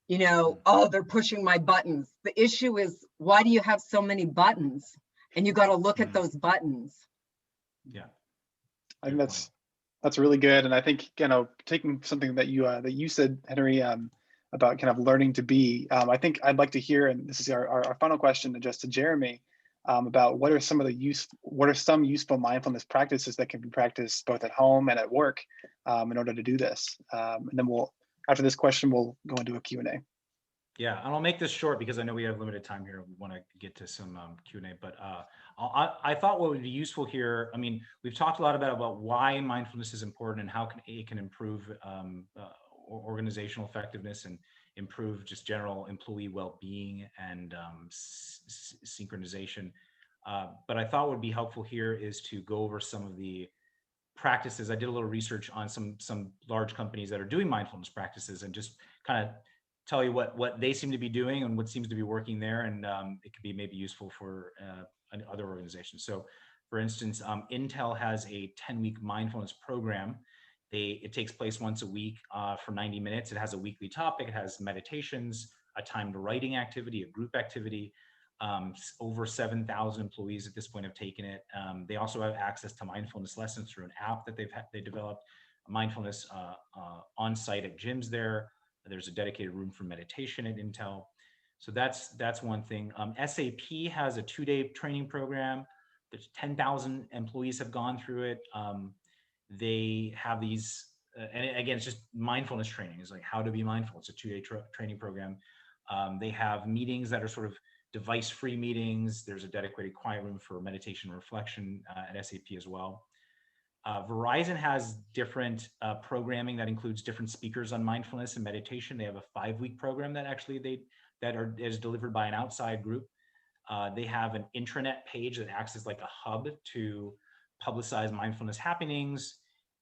You know, oh, they're pushing my buttons. The issue is, why do you have so many buttons? And you got to look at those buttons. Yeah. I think that's really good. And I think, you know, taking something that you said, Henry, about kind of learning to be, I think I'd like to hear, and this is our final question just to Jeremy, about what are some useful mindfulness practices that can be practiced both at home and at work in order to do this. And then after this question, we'll go into a Q&A. Yeah, and I'll make this short because I know we have limited time here. We want to get to some Q&A, but I thought what would be useful here, I mean, we've talked a lot about why mindfulness is important and how it can improve organizational effectiveness and improve just general employee well-being and synchronization. But I thought what would be helpful here is to go over some of the practices. I did a little research on some large companies that are doing mindfulness practices and just kind of tell you what they seem to be doing and what seems to be working there, and it could be maybe useful for other organizations. So, for instance, Intel has a 10-week mindfulness program. It takes place once a week for 90 minutes. It has a weekly topic. It has meditations, a timed writing activity, a group activity. Over 7,000 employees at this point have taken it. They also have access to mindfulness lessons through an app that they developed. Mindfulness on site at gyms there. There's a dedicated room for meditation at Intel. So that's one thing. SAP has a 2-day training program. There's 10,000 employees have gone through it. They have these, and again, it's just mindfulness training. It's like how to be mindful. It's a 2-day training program. They have meetings that are sort of device-free meetings. There's a dedicated quiet room for meditation and reflection at SAP as well. Verizon has different programming that includes different speakers on mindfulness and meditation. They have a 5-week program that actually is delivered by an outside group. They have an intranet page that acts as like a hub to publicize mindfulness happenings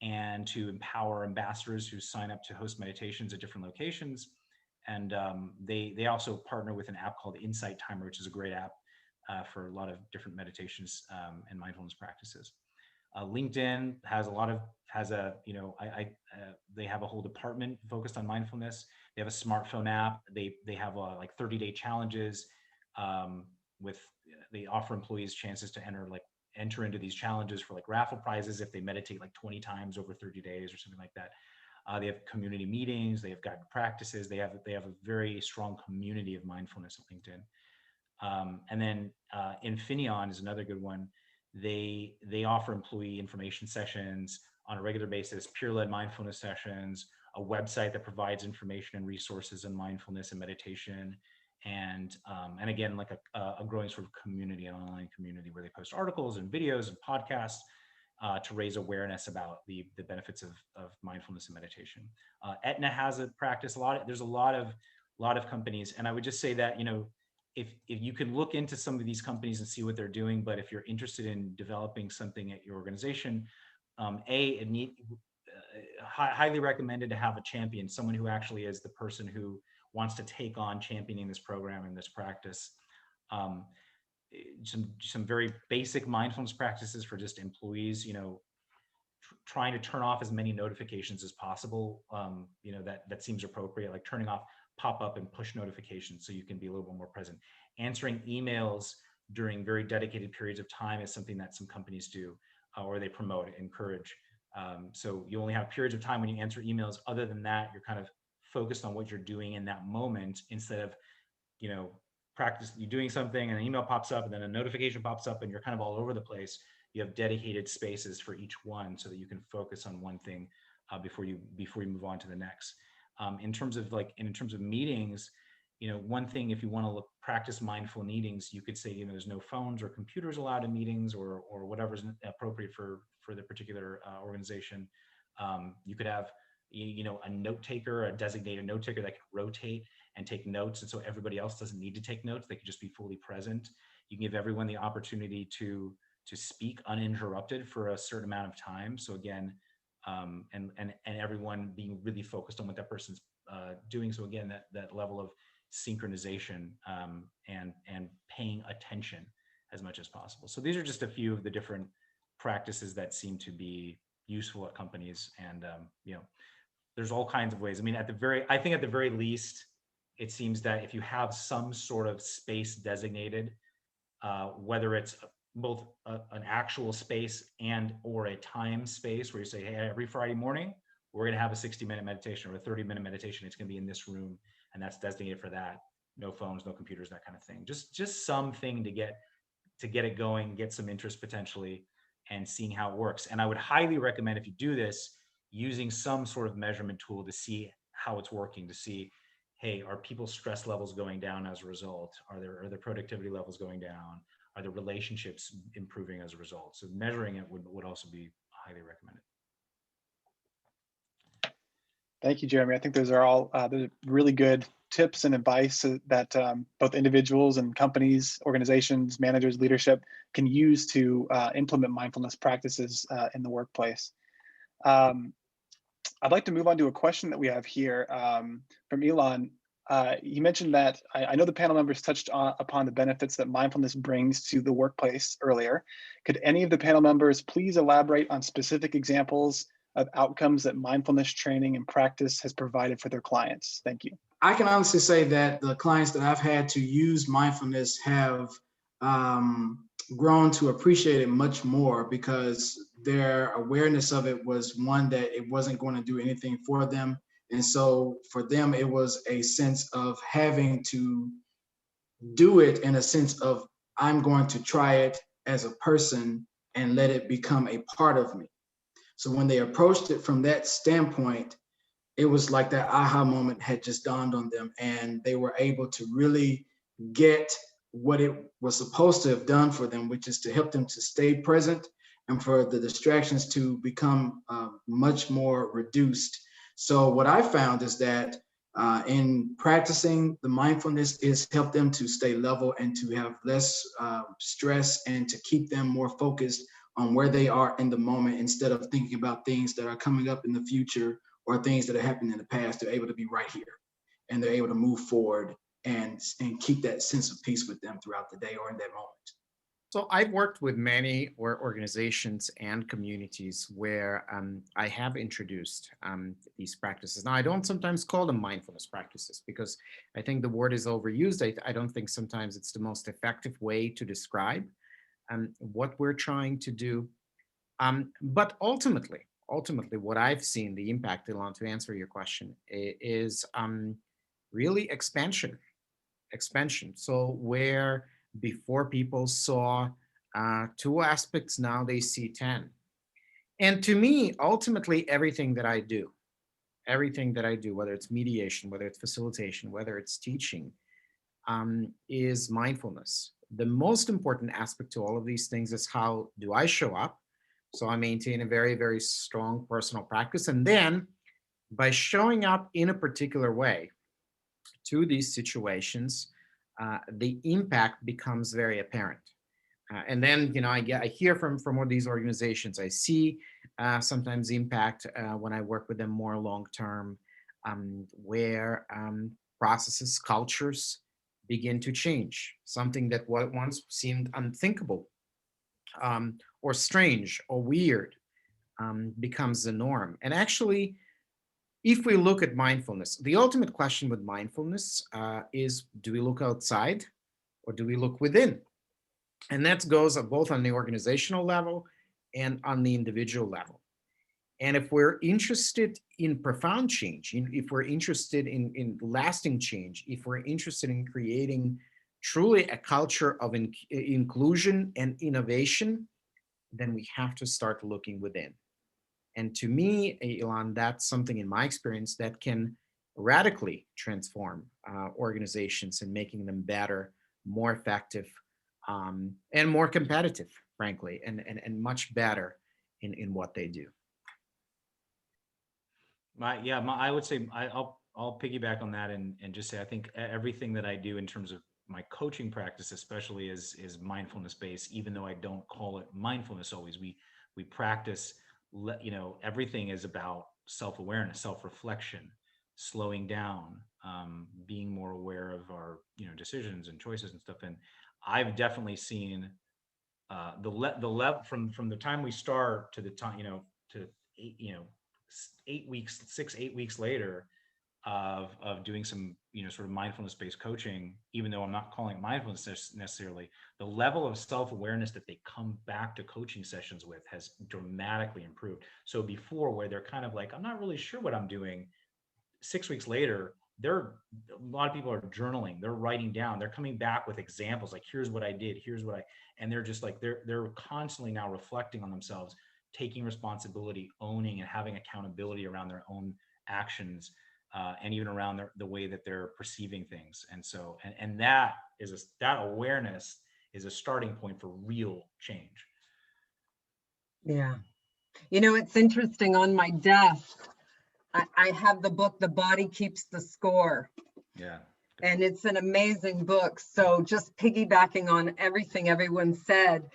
and to empower ambassadors who sign up to host meditations at different locations. And they also partner with an app called Insight Timer, which is a great app for a lot of different meditations and mindfulness practices. LinkedIn has they have a whole department focused on mindfulness. They have a smartphone app. They have like 30-day challenges they offer employees chances to enter into these challenges for like raffle prizes if they meditate like 20 times over 30 days or something like that. They have community meetings. They have guided practices. They have a very strong community of mindfulness at LinkedIn. And then Infineon is another good one. They offer employee information sessions on a regular basis, peer-led mindfulness sessions, a website that provides information and resources on mindfulness and meditation, and again, like a growing sort of community, an online community where they post articles and videos and podcasts to raise awareness about the benefits of mindfulness and meditation. Aetna has a practice. There's a lot of a lot of companies. And I would just say that, if you can look into some of these companies and see what they're doing, but if you're interested in developing something at your organization, highly recommended to have a champion, someone who actually is the person who wants to take on championing this program and this practice. Some very basic mindfulness practices for just employees, trying to turn off as many notifications as possible, that seems appropriate, like turning off pop-up and push notifications so you can be a little bit more present. Answering emails during very dedicated periods of time is something that some companies do, or they promote, encourage. So you only have periods of time when you answer emails. Other than that, you're kind of focused on what you're doing in that moment, instead of, practice, you're doing something and an email pops up and then a notification pops up and you're kind of all over the place. You have dedicated spaces for each one so that you can focus on one thing before you move on to the next. In terms of meetings, one thing, if you want to practice mindful meetings, you could say, there's no phones or computers allowed in meetings, or whatever's appropriate for the particular organization. You could have, a note taker, a designated note taker that can rotate and take notes. And so everybody else doesn't need to take notes. They can just be fully present. You can give everyone the opportunity to speak uninterrupted for a certain amount of time. So again, and everyone being really focused on what that person's doing. So again, that level of synchronization and paying attention as much as possible. So these are just a few of the different practices that seem to be useful at companies. And there's all kinds of ways. I mean, I think at the very least, it seems that if you have some sort of space designated, whether it's both an actual space and or a time space where you say, hey, every Friday morning, we're going to have a 60-minute meditation or a 30-minute meditation. It's going to be in this room, and that's designated for that. No phones, no computers, that kind of thing. Just something to get it going, get some interest potentially, and seeing how it works. And I would highly recommend, if you do this, using some sort of measurement tool to see how it's working, to see, hey, are people's stress levels going down as a result? Are their productivity levels going down? Are the relationships improving as a result? So measuring it would also be highly recommended. Thank you, Jeremy. I think those are all really good tips and advice that both individuals and companies, organizations, managers, leadership can use to implement mindfulness practices in the workplace. I'd like to move on to a question that we have here from Elon. You mentioned that I know the panel members touched upon the benefits that mindfulness brings to the workplace earlier. Could any of the panel members please elaborate on specific examples of outcomes that mindfulness training and practice has provided for their clients? Thank you. I can honestly say that the clients that I've had to use mindfulness have grown to appreciate it much more, because their awareness of it was one that it wasn't going to do anything for them. And so for them, it was a sense of having to do it in a sense of, I'm going to try it as a person and let it become a part of me. So when they approached it from that standpoint, it was like that aha moment had just dawned on them, and they were able to really get what it was supposed to have done for them, which is to help them to stay present and for the distractions to become much more reduced. So what I found is that in practicing the mindfulness is help them to stay level and to have less stress, and to keep them more focused on where they are in the moment, instead of thinking about things that are coming up in the future or things that have happened in the past. They're able to be right here, and they're able to move forward and keep that sense of peace with them throughout the day or in that moment. So I've worked with many organizations and communities where I have introduced these practices. Now, I don't sometimes call them mindfulness practices, because I think the word is overused. I don't think sometimes it's the most effective way to describe what we're trying to do. But ultimately, what I've seen, the impact, Elon, to answer your question, is really expansion. So where before people saw 2 aspects, now they see 10. And to me, ultimately, everything that I do, whether it's mediation, whether it's facilitation, whether it's teaching, is mindfulness. The most important aspect to all of these things is, how do I show up? So I maintain a very, very strong personal practice. And then by showing up in a particular way, to these situations, the impact becomes very apparent. And then, I hear from one of these organizations. I see sometimes impact when I work with them more long term, where processes, cultures begin to change. Something that once seemed unthinkable or strange or weird becomes the norm. And actually, if we look at mindfulness, the ultimate question with mindfulness is, do we look outside or do we look within? And that goes both on the organizational level and on the individual level. And if we're interested in profound change, if we're interested in lasting change, if we're interested in creating truly a culture of inclusion and innovation, then we have to start looking within. And to me, Ilan, that's something in my experience that can radically transform organizations and making them better, more effective, and more competitive, frankly, and much better in what they do. I would say I'll piggyback on that and just say I think everything that I do in terms of my coaching practice, especially, is mindfulness based. Even though I don't call it mindfulness always, we practice. Everything is about self-awareness, self-reflection, slowing down, being more aware of our decisions and choices and stuff. And I've definitely seen the level from the time we start to the time to 8 weeks, 6-8 weeks later of doing some sort of mindfulness based coaching. Even though I'm not calling it mindfulness necessarily, the level of self-awareness that they come back to coaching sessions with has dramatically improved. So before, where they're kind of like, I'm not really sure what I'm doing, 6 weeks later, a lot of people are journaling, they're writing down, they're coming back with examples like, here's what I did, and they're just like, they're constantly now reflecting on themselves, taking responsibility, owning and having accountability around their own actions, and even around the way that they're perceiving things. And so, and that awareness is a starting point for real change. Yeah. It's interesting, on my desk, I have the book, The Body Keeps the Score. Yeah. And it's an amazing book. So just piggybacking on everything everyone said,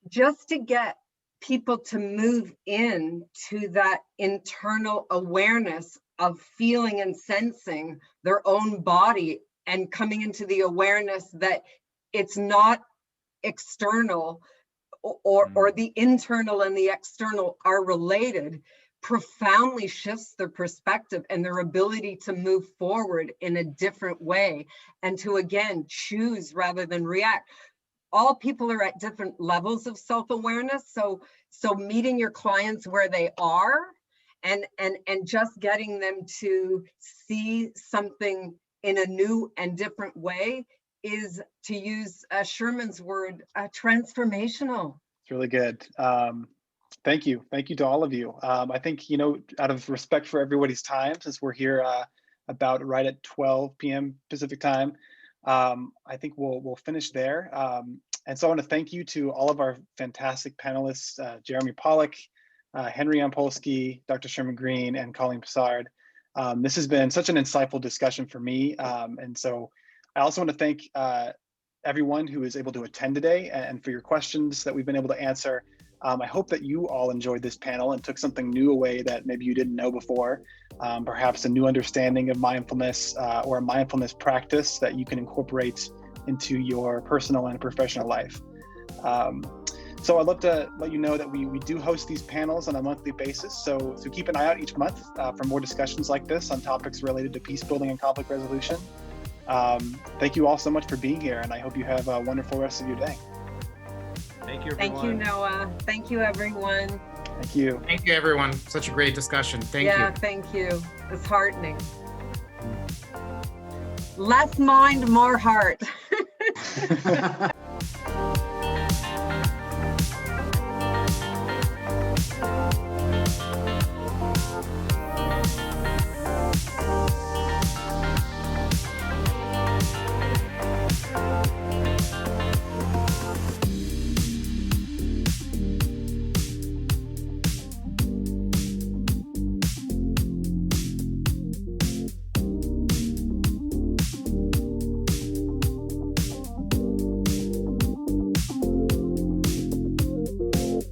just to get people to move in to that internal awareness of feeling and sensing their own body, and coming into the awareness that it's not external, or the internal and the external are related, profoundly shifts their perspective and their ability to move forward in a different way, and to again choose rather than react. All people are at different levels of self-awareness. So meeting your clients where they are, and just getting them to see something in a new and different way is, to use Sherman's word, transformational. It's really good. Thank you to all of you. I think, out of respect for everybody's time, since we're here about right at 12 p.m. Pacific time, I think we'll finish there. And so I want to thank you to all of our fantastic panelists, Jeremy Pollack, Henry Ampolsky, Dr. Sherman Green, and Colleen Passard. This has been such an insightful discussion for me. And so I also want to thank everyone who is able to attend today, and for your questions that we've been able to answer. I hope that you all enjoyed this panel and took something new away that maybe you didn't know before, perhaps a new understanding of mindfulness, or a mindfulness practice that you can incorporate into your personal and professional life. So I'd love to let you know that we do host these panels on a monthly basis. So keep an eye out each month for more discussions like this on topics related to peace building and conflict resolution. Thank you all so much for being here, and I hope you have a wonderful rest of your day. Thank you, everyone. Thank you, Noah. Thank you, everyone. Thank you. Thank you, everyone. Such a great discussion. Thank you. Yeah, thank you. It's heartening. Less mind, more heart.